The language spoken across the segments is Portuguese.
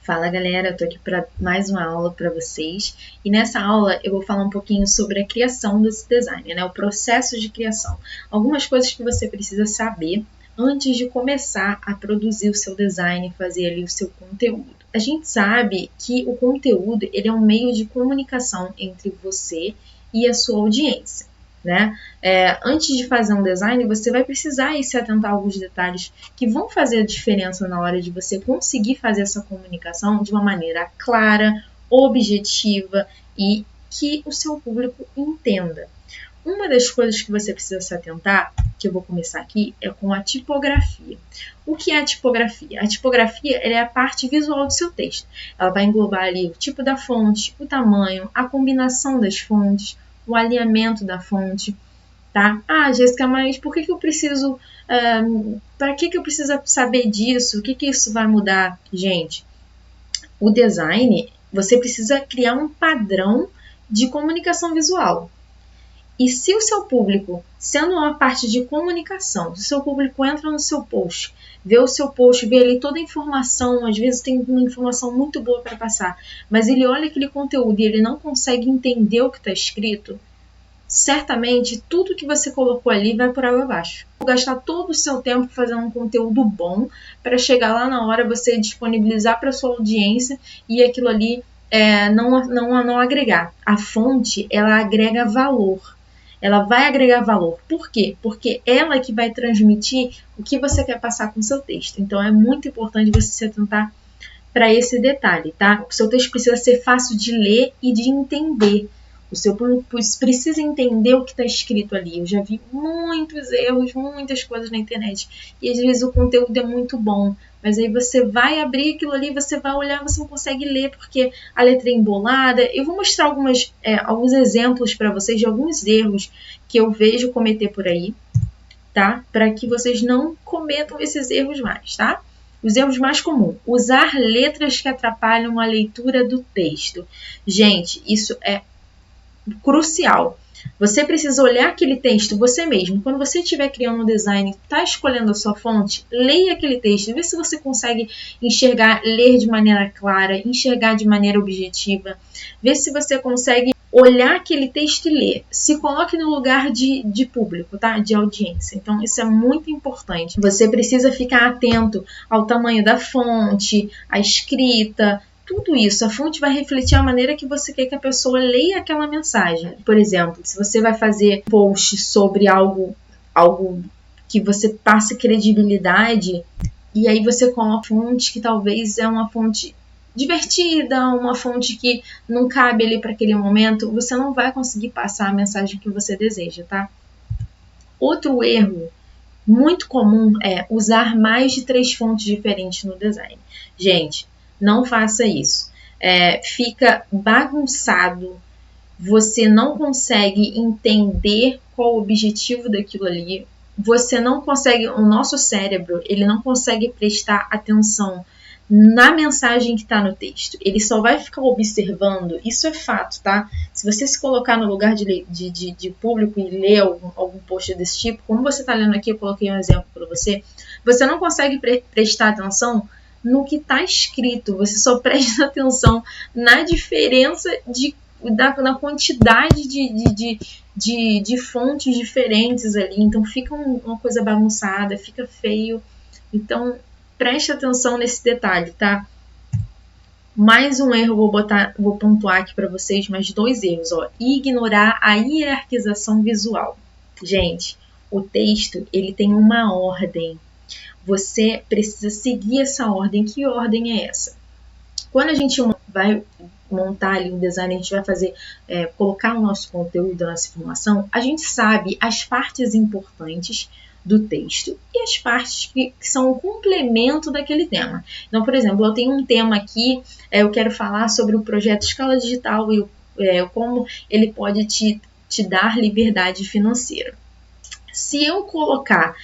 Fala galera, eu tô aqui para mais uma aula para vocês e nessa aula eu vou falar um pouquinho sobre a criação desse design, né? O processo de criação. Algumas coisas que você precisa saber antes de começar a produzir o seu design e fazer ali o seu conteúdo. A gente sabe que o conteúdo ele é um meio de comunicação entre você e a sua audiência. Né? Antes de fazer um design, você vai precisar se atentar a alguns detalhes que vão fazer a diferença na hora de você conseguir fazer essa comunicação de uma maneira clara, objetiva e que o seu público entenda. Uma das coisas que você precisa se atentar, que eu vou começar aqui, é com a tipografia. O que é a tipografia? A tipografia é a parte visual do seu texto. Ela vai englobar ali o tipo da fonte, o tamanho, a combinação das fontes, o alinhamento da fonte, tá? Ah, Jéssica, mas por que eu preciso... para que eu preciso saber disso? O que isso vai mudar? Gente, o design, você precisa criar um padrão de comunicação visual. E se o seu público, sendo uma parte de comunicação, se o seu público entra no seu post, vê o seu post, vê ali toda a informação, às vezes tem uma informação muito boa para passar, mas ele olha aquele conteúdo e ele não consegue entender o que está escrito, certamente tudo que você colocou ali vai por água abaixo. Vou gastar todo o seu tempo fazendo um conteúdo bom para chegar lá na hora você disponibilizar para sua audiência e aquilo ali não agregar. A fonte, ela agrega valor. Ela vai agregar valor. Por quê? Porque ela que vai transmitir o que você quer passar com o seu texto. Então, é muito importante você se atentar para esse detalhe, tá? O seu texto precisa ser fácil de ler e de entender. O seu público precisa entender o que está escrito ali. Eu já vi muitos erros, muitas coisas na internet. E às vezes o conteúdo é muito bom. Mas aí você vai abrir aquilo ali, você vai olhar, você não consegue ler porque a letra é embolada. Eu vou mostrar alguns exemplos para vocês de alguns erros que eu vejo cometer por aí, tá? Para que vocês não cometam esses erros mais, tá? Os erros mais comuns. Usar letras que atrapalham a leitura do texto. Gente, isso é crucial. Você precisa olhar aquele texto você mesmo. Quando você estiver criando um design, está escolhendo a sua fonte, leia aquele texto. Vê se você consegue enxergar, ler de maneira clara, enxergar de maneira objetiva. Vê se você consegue olhar aquele texto e ler. Se coloque no lugar de público, tá? De audiência. Então, isso é muito importante. Você precisa ficar atento ao tamanho da fonte, à escrita, tudo isso, a fonte vai refletir a maneira que você quer que a pessoa leia aquela mensagem. Por exemplo, se você vai fazer post sobre algo que você passe credibilidade, e aí você coloca fonte que talvez é uma fonte divertida, uma fonte que não cabe ali para aquele momento, você não vai conseguir passar a mensagem que você deseja, tá? Outro erro muito comum é usar mais de 3 fontes diferentes no design. Gente, não faça isso. Fica bagunçado, você não consegue entender qual o objetivo daquilo ali, você não consegue, o nosso cérebro, ele não consegue prestar atenção na mensagem que está no texto. Ele só vai ficar observando, isso é fato, tá? Se você se colocar no lugar de público e ler algum post desse tipo, como você está lendo aqui, eu coloquei um exemplo para você, você não consegue prestar atenção no que está escrito, você só presta atenção na diferença na quantidade de fontes diferentes ali, então fica uma coisa bagunçada, fica feio, então preste atenção nesse detalhe, tá? Mais um erro, vou pontuar aqui para vocês, mais 2 erros, ó. Ignorar a hierarquização visual. Gente, o texto, ele tem uma ordem. Você precisa seguir essa ordem. Que ordem é essa? Quando a gente vai montar ali um design, a gente vai fazer, colocar o nosso conteúdo, a nossa informação, a gente sabe as partes importantes do texto e as partes que são o complemento daquele tema. Então, por exemplo, eu tenho um tema aqui, eu quero falar sobre o projeto Escala Digital e como ele pode te dar liberdade financeira. Se eu colocar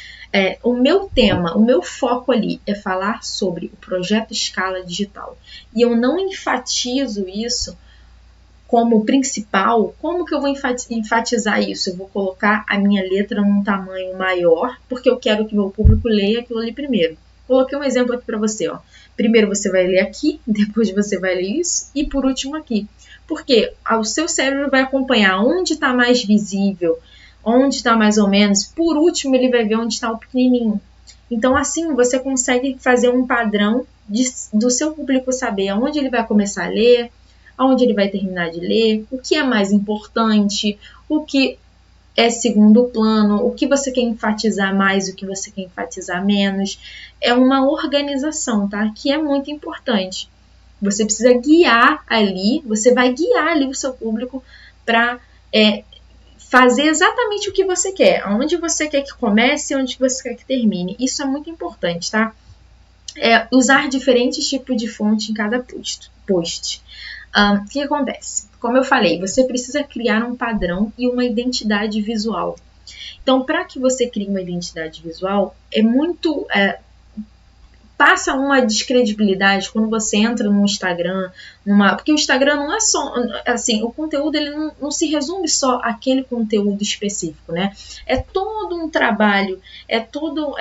o meu tema, o meu foco ali é falar sobre o projeto Escala Digital e eu não enfatizo isso como principal, como que eu vou enfatizar isso? Eu vou colocar a minha letra num tamanho maior porque eu quero que meu público leia aquilo ali primeiro. coloquei um exemplo aqui para você, ó. Primeiro você vai ler aqui, depois você vai ler isso e por último aqui. Porque o seu cérebro vai acompanhar onde está mais visível, onde está mais ou menos. Por último, ele vai ver onde está o pequenininho. Então, assim, você consegue fazer um padrão do seu público saber aonde ele vai começar a ler, aonde ele vai terminar de ler, o que é mais importante, o que é segundo plano, o que você quer enfatizar mais, o que você quer enfatizar menos. É uma organização, tá? Que é muito importante. Você precisa guiar ali, você vai guiar ali o seu público para fazer exatamente o que você quer, aonde você quer que comece e onde você quer que termine. Isso é muito importante, tá? Usar diferentes tipos de fonte em cada post. O que acontece? Como eu falei, você precisa criar um padrão e uma identidade visual. Então, para que você crie uma identidade visual, passa uma descredibilidade quando você entra no Instagram, porque o Instagram não é só, assim, o conteúdo ele não se resume só àquele conteúdo específico, né? É todo um trabalho, é todo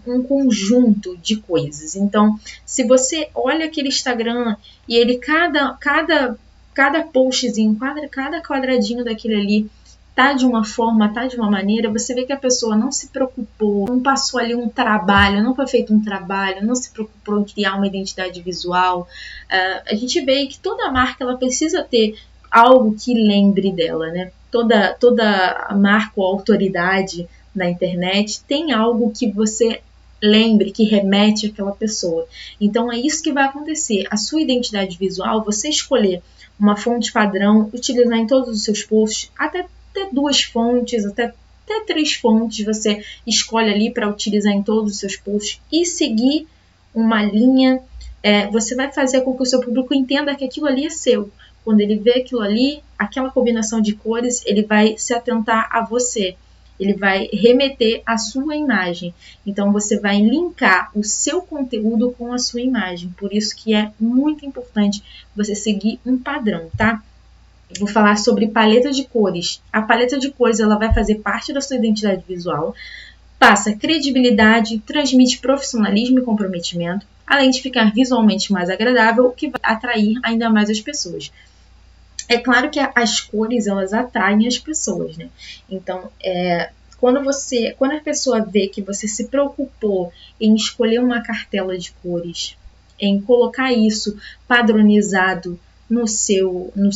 um conjunto de coisas. Então, se você olha aquele Instagram e ele cada postzinho, cada quadradinho daquele ali tá de uma forma, tá de uma maneira, você vê que a pessoa não se preocupou, não passou ali um trabalho, não foi feito um trabalho, não se preocupou em criar uma identidade visual. A gente vê que toda marca ela precisa ter algo que lembre dela, né? Toda marca ou autoridade na internet tem algo que você lembre, que remete àquela pessoa. Então é isso que vai acontecer. A sua identidade visual, você escolher uma fonte padrão, utilizar em todos os seus posts, até 2 fontes, até 3 fontes você escolhe ali para utilizar em todos os seus posts e seguir uma linha. Você vai fazer com que o seu público entenda que aquilo ali é seu. Quando ele vê aquilo ali, aquela combinação de cores, ele vai se atentar a você. Ele vai remeter à sua imagem. Então, você vai linkar o seu conteúdo com a sua imagem. Por isso que é muito importante você seguir um padrão, tá? Eu vou falar sobre paleta de cores. A paleta de cores ela vai fazer parte da sua identidade visual, passa credibilidade, transmite profissionalismo e comprometimento, além de ficar visualmente mais agradável, o que vai atrair ainda mais as pessoas. É claro que as cores elas atraem as pessoas, né? Então, quando a pessoa vê que você se preocupou em escolher uma cartela de cores, em colocar isso padronizado nos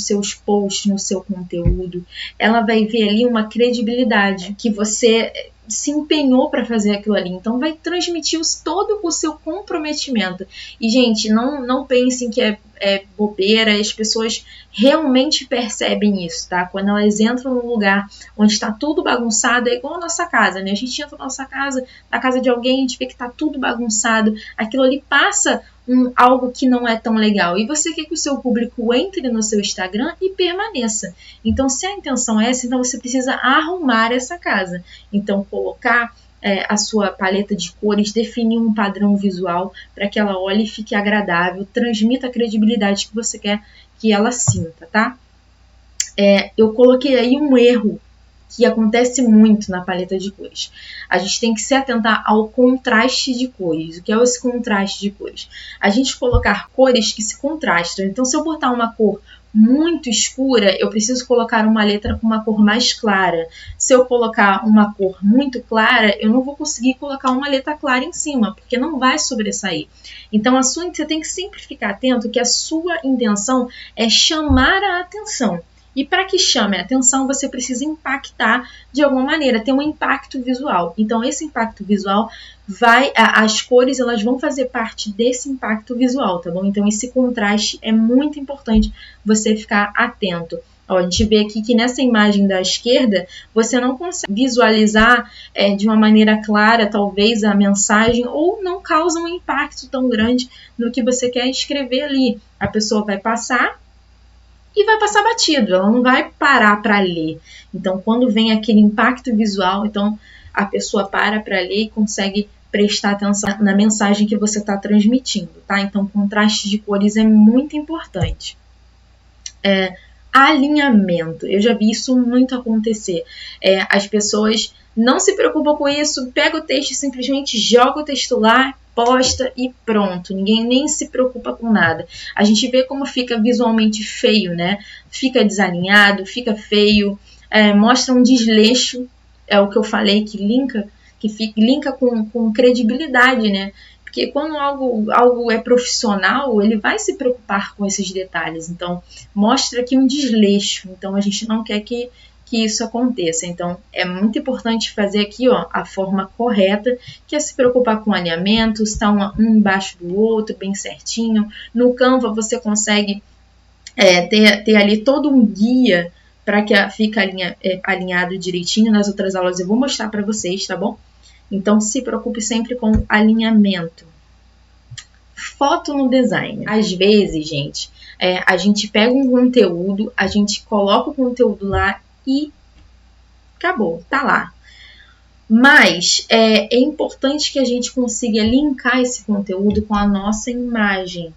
seus posts, no seu conteúdo, ela vai ver ali uma credibilidade que você se empenhou para fazer aquilo ali. Então, vai transmitir todo o seu comprometimento. E, gente, não pensem que é bobeira, as pessoas realmente percebem isso, tá? Quando elas entram num lugar onde está tudo bagunçado, é igual a nossa casa, né? A gente entra na nossa casa, na casa de alguém, a gente vê que está tudo bagunçado, aquilo ali passa algo que não é tão legal. E você quer que o seu público entre no seu Instagram e permaneça. Então, se a intenção é essa, então você precisa arrumar essa casa. Então, colocar a sua paleta de cores, definir um padrão visual para que ela olhe e fique agradável, transmita a credibilidade que você quer que ela sinta, tá? Eu coloquei aí um erro que acontece muito na paleta de cores. A gente tem que se atentar ao contraste de cores. O que é esse contraste de cores? A gente colocar cores que se contrastam. Então, se eu botar uma cor muito escura, eu preciso colocar uma letra com uma cor mais clara. Se eu colocar uma cor muito clara, eu não vou conseguir colocar uma letra clara em cima, porque não vai sobressair. Então, você tem que sempre ficar atento que a sua intenção é chamar a atenção. E para que chame a atenção, você precisa impactar de alguma maneira, ter um impacto visual. Então, esse impacto visual as cores elas vão fazer parte desse impacto visual, tá bom? Então, esse contraste é muito importante você ficar atento. Ó, a gente vê aqui que nessa imagem da esquerda, você não consegue visualizar de uma maneira clara, talvez, a mensagem, ou não causa um impacto tão grande no que você quer escrever ali. A pessoa vai passar e vai passar batido, ela não vai parar para ler. Então, quando vem aquele impacto visual, então a pessoa para ler e consegue prestar atenção na mensagem que você está transmitindo, tá? Então, contraste de cores é muito importante. Alinhamento, eu já vi isso muito acontecer. As pessoas não se preocupam com isso, pega o texto e simplesmente joga o texto lá, posta e pronto. Ninguém nem se preocupa com nada. A gente vê como fica visualmente feio, né? Fica desalinhado, fica feio, mostra um desleixo, é o que eu falei, que linka com credibilidade, né? Porque quando algo é profissional, ele vai se preocupar com esses detalhes. Então, mostra aqui um desleixo. Então, a gente não quer que isso aconteça. Então, é muito importante fazer aqui a forma correta, que é se preocupar com o alinhamento, estar um embaixo do outro, bem certinho. No Canva, você consegue ter ali todo um guia para que fique alinhado direitinho. Nas outras aulas eu vou mostrar para vocês, tá bom? Então, se preocupe sempre com alinhamento. Foto no design. Às vezes, gente, a gente pega um conteúdo, a gente coloca o conteúdo lá e acabou, tá lá. Mas é importante que a gente consiga linkar esse conteúdo com a nossa imagem.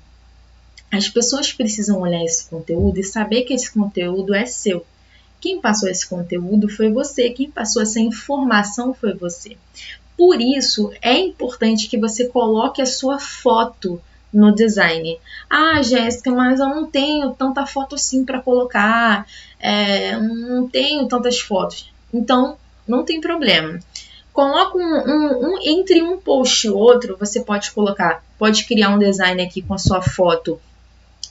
As pessoas precisam olhar esse conteúdo e saber que esse conteúdo é seu. Quem passou esse conteúdo foi você, quem passou essa informação foi você. Por isso, é importante que você coloque a sua foto no design. Ah, Jéssica, mas eu não tenho tanta foto assim para colocar, não tenho tantas fotos. Então, não tem problema. Coloca entre um post e outro, você pode criar um design aqui com a sua foto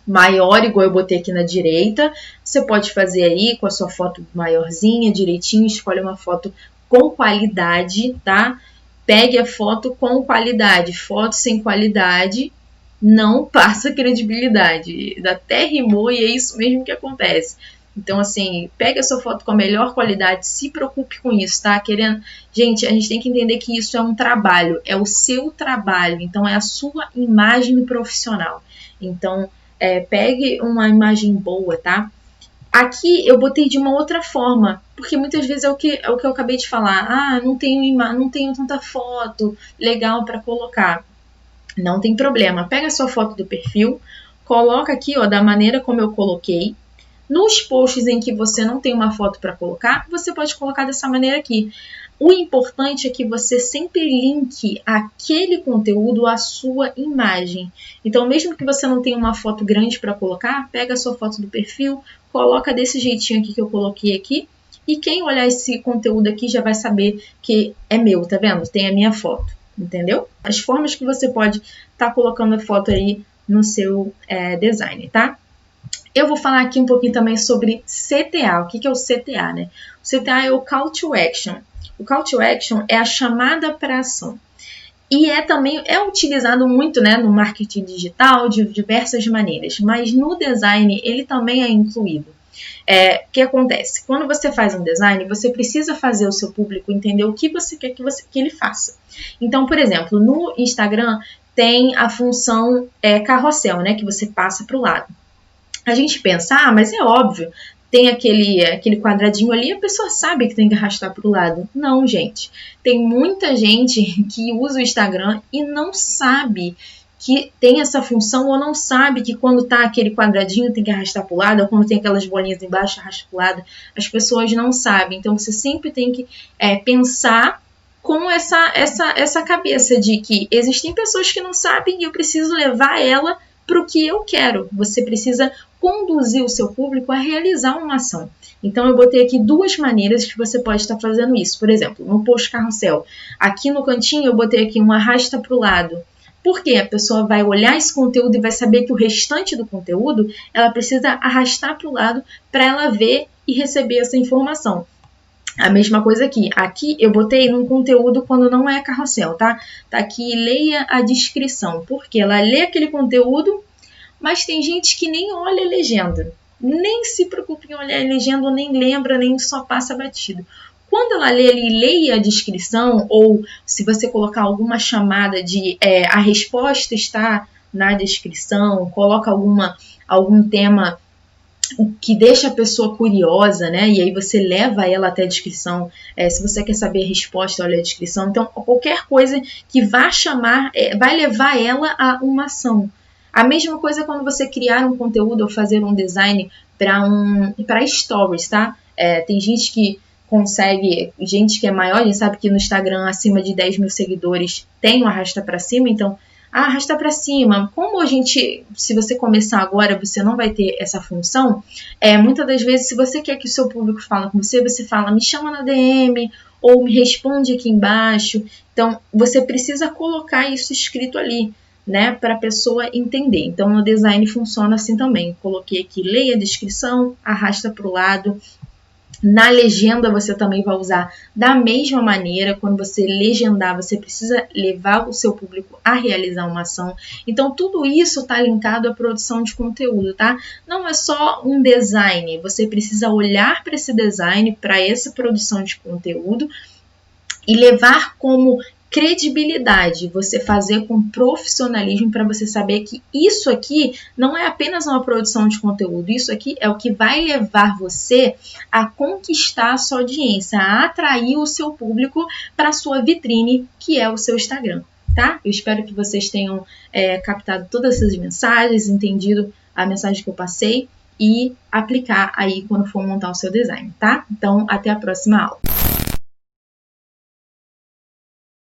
maior, igual eu botei aqui na direita. Você pode fazer aí com a sua foto maiorzinha, direitinho, escolhe uma foto com qualidade, tá? Pegue a foto com qualidade. Foto sem qualidade não passa credibilidade. Até rimou e é isso mesmo que acontece. Então, assim, pega a sua foto com a melhor qualidade, se preocupe com isso, tá? Gente, a gente tem que entender que isso é um trabalho, é o seu trabalho, então é a sua imagem profissional. Então, pegue uma imagem boa, tá? Aqui eu botei de uma outra forma, porque muitas vezes é o que eu acabei de falar. Ah, não tenho tanta foto legal para colocar. Não tem problema. Pega a sua foto do perfil, coloca aqui, da maneira como eu coloquei. Nos posts em que você não tem uma foto para colocar, você pode colocar dessa maneira aqui. O importante é que você sempre linke aquele conteúdo à sua imagem. Então, mesmo que você não tenha uma foto grande para colocar, pega a sua foto do perfil, coloca desse jeitinho aqui que eu coloquei aqui, e quem olhar esse conteúdo aqui já vai saber que é meu, tá vendo? Tem a minha foto, entendeu? As formas que você pode estar colocando a foto aí no seu design, tá? Eu vou falar aqui um pouquinho também sobre CTA. O que é o CTA, né? O CTA é o Call to Action. O Call to Action é a chamada para ação. E também utilizado muito, né, no marketing digital de diversas maneiras, mas no design ele também é incluído. O que acontece? Quando você faz um design, você precisa fazer o seu público entender o que você quer que ele faça. Então, por exemplo, no Instagram tem a função carrossel, né, que você passa para o lado. A gente pensa, mas é óbvio, tem aquele quadradinho ali, a pessoa sabe que tem que arrastar para o lado. Não, gente. Tem muita gente que usa o Instagram e não sabe que tem essa função, ou não sabe que quando tá aquele quadradinho tem que arrastar para o lado, ou quando tem aquelas bolinhas embaixo, arrasta para o lado. As pessoas não sabem. Então, você sempre tem que pensar com essa cabeça de que existem pessoas que não sabem e eu preciso levar ela para o que eu quero. Você precisa conduzir o seu público a realizar uma ação. Então, eu botei aqui duas maneiras que você pode estar fazendo isso. Por exemplo, no post carrossel. Aqui no cantinho, eu botei aqui um arrasta para o lado. Por quê? A pessoa vai olhar esse conteúdo e vai saber que o restante do conteúdo, ela precisa arrastar para o lado para ela ver e receber essa informação. A mesma coisa aqui. Aqui eu botei num conteúdo quando não é carrossel, tá? Tá aqui, leia a descrição. Porque ela lê aquele conteúdo, mas tem gente que nem olha a legenda. Nem se preocupa em olhar a legenda, nem lembra, nem só passa batido. Quando ela lê ali, leia a descrição, ou se você colocar alguma chamada de a resposta está na descrição, coloca algum tema que deixa a pessoa curiosa, né? E aí você leva ela até a descrição. Se você quer saber a resposta, olha a descrição. Então, qualquer coisa que vá vai levar ela a uma ação. A mesma coisa quando você criar um conteúdo ou fazer um design para stories, tá? Tem gente que consegue, gente que é maior, a gente sabe que no Instagram acima de 10 mil seguidores tem o arrasta para cima, então arrasta para cima. Como a gente, se você começar agora, você não vai ter essa função, muitas das vezes, se você quer que o seu público fale com você, você fala, me chama na DM, ou me responde aqui embaixo. Então, você precisa colocar isso escrito ali, né, para a pessoa entender. Então, no design funciona assim também. Coloquei aqui, leia a descrição, arrasta para o lado. Na legenda você também vai usar da mesma maneira. Quando você legendar, você precisa levar o seu público a realizar uma ação. Então, tudo isso está linkado à produção de conteúdo, tá? Não é só um design, você precisa olhar para esse design, para essa produção de conteúdo e levar como credibilidade, você fazer com profissionalismo para você saber que isso aqui não é apenas uma produção de conteúdo, isso aqui é o que vai levar você a conquistar a sua audiência, a atrair o seu público para a sua vitrine, que é o seu Instagram, tá? Eu espero que vocês tenham captado todas essas mensagens, entendido a mensagem que eu passei e aplicar aí quando for montar o seu design, tá? Então, até a próxima aula.